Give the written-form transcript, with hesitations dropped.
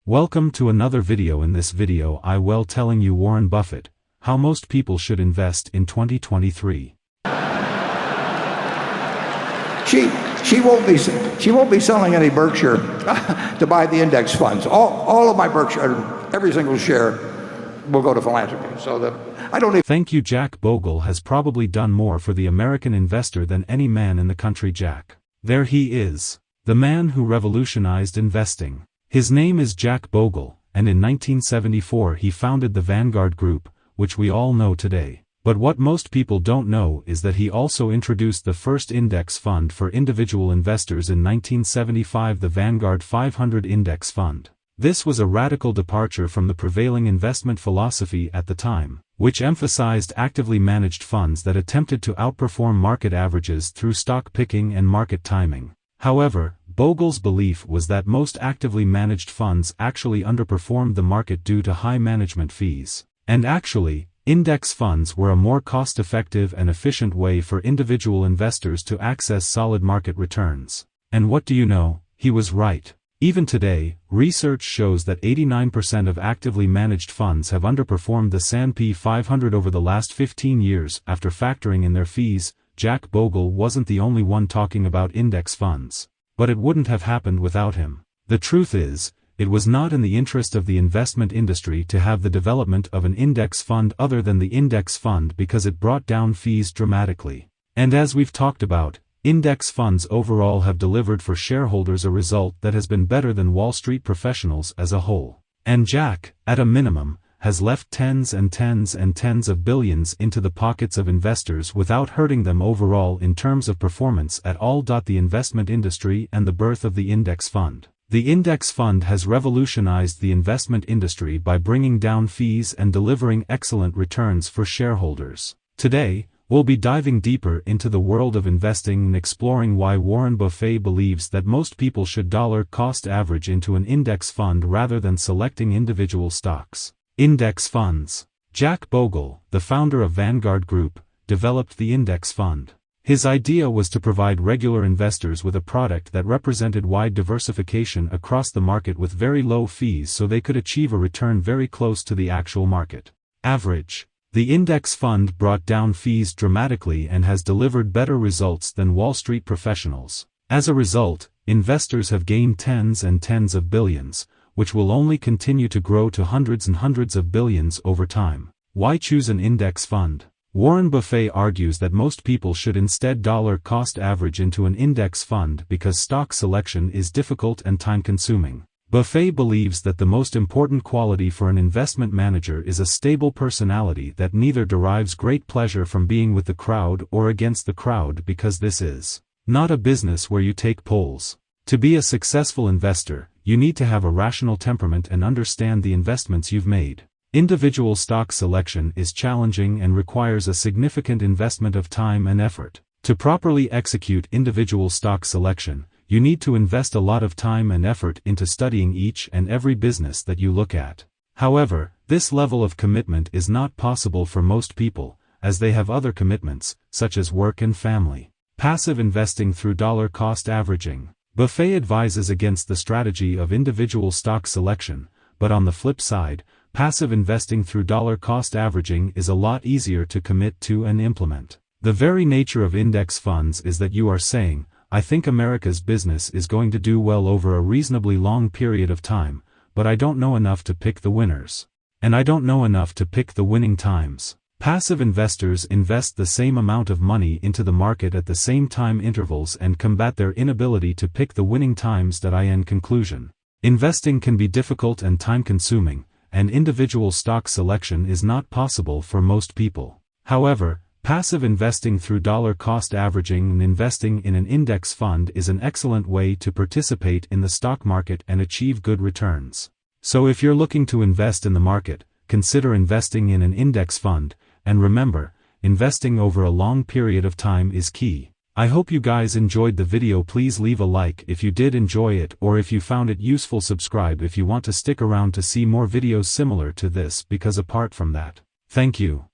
Welcome to another video. In this video I will telling you Warren Buffett, how most people should invest in 2023. She won't be selling any Berkshire to buy the index funds. All of my Berkshire, every single share will go to philanthropy. So I don't even. Thank you. Jack Bogle has probably done more for the American investor than any man in the country. Jack. There he is. The man who revolutionized investing. His name is Jack Bogle, and in 1974 he founded the Vanguard Group, which we all know today. But what most people don't know is that he also introduced the first index fund for individual investors in 1975, the Vanguard 500 Index Fund. This was a radical departure from the prevailing investment philosophy at the time, which emphasized actively managed funds that attempted to outperform market averages through stock picking and market timing. However, Bogle's belief was that most actively managed funds actually underperformed the market due to high management fees. And actually, index funds were a more cost-effective and efficient way for individual investors to access solid market returns. And what do you know? He was right. Even today, research shows that 89% of actively managed funds have underperformed the S&P 500 over the last 15 years after factoring in their fees. Jack Bogle wasn't the only one talking about index funds. But it wouldn't have happened without him. The truth is, it was not in the interest of the investment industry to have the development of an index fund other than the index fund because it brought down fees dramatically. And as we've talked about, index funds overall have delivered for shareholders a result that has been better than Wall Street professionals as a whole. And Jack, at a minimum, has left tens and tens and tens of billions into the pockets of investors without hurting them overall in terms of performance at all. The investment industry and the birth of the index fund. The index fund has revolutionized the investment industry by bringing down fees and delivering excellent returns for shareholders. Today, we'll be diving deeper into the world of investing and exploring why Warren Buffett believes that most people should dollar-cost average into an index fund rather than selecting individual stocks. Index funds. Jack Bogle, the founder of Vanguard Group, developed the index fund. His idea was to provide regular investors with a product that represented wide diversification across the market with very low fees so they could achieve a return very close to the actual market average. The index fund brought down fees dramatically and has delivered better results than Wall Street professionals. As a result, investors have gained tens and tens of billions, which will only continue to grow to hundreds and hundreds of billions over time. Why choose an index fund? Warren Buffett argues that most people should instead dollar-cost average into an index fund because stock selection is difficult and time-consuming. Buffett believes that the most important quality for an investment manager is a stable personality that neither derives great pleasure from being with the crowd or against the crowd, because this is not a business where you take polls. To be a successful investor, you need to have a rational temperament and understand the investments you've made. Individual stock selection is challenging and requires a significant investment of time and effort. To properly execute individual stock selection, you need to invest a lot of time and effort into studying each and every business that you look at. However, this level of commitment is not possible for most people, as they have other commitments, such as work and family. Passive investing through dollar-cost averaging. Buffett advises against the strategy of individual stock selection, but on the flip side, passive investing through dollar-cost averaging is a lot easier to commit to and implement. The very nature of index funds is that you are saying, I think America's business is going to do well over a reasonably long period of time, but I don't know enough to pick the winners. And I don't know enough to pick the winning times. Passive investors invest the same amount of money into the market at the same time intervals and combat their inability to pick the winning times. In conclusion, investing can be difficult and time-consuming, and individual stock selection is not possible for most people. However, passive investing through dollar-cost averaging and investing in an index fund is an excellent way to participate in the stock market and achieve good returns. So if you're looking to invest in the market, consider investing in an index fund, and remember, investing over a long period of time is key. I hope you guys enjoyed the video. Please leave a like if you did enjoy it, or if you found it useful, subscribe if you want to stick around to see more videos similar to this, because apart from that, thank you.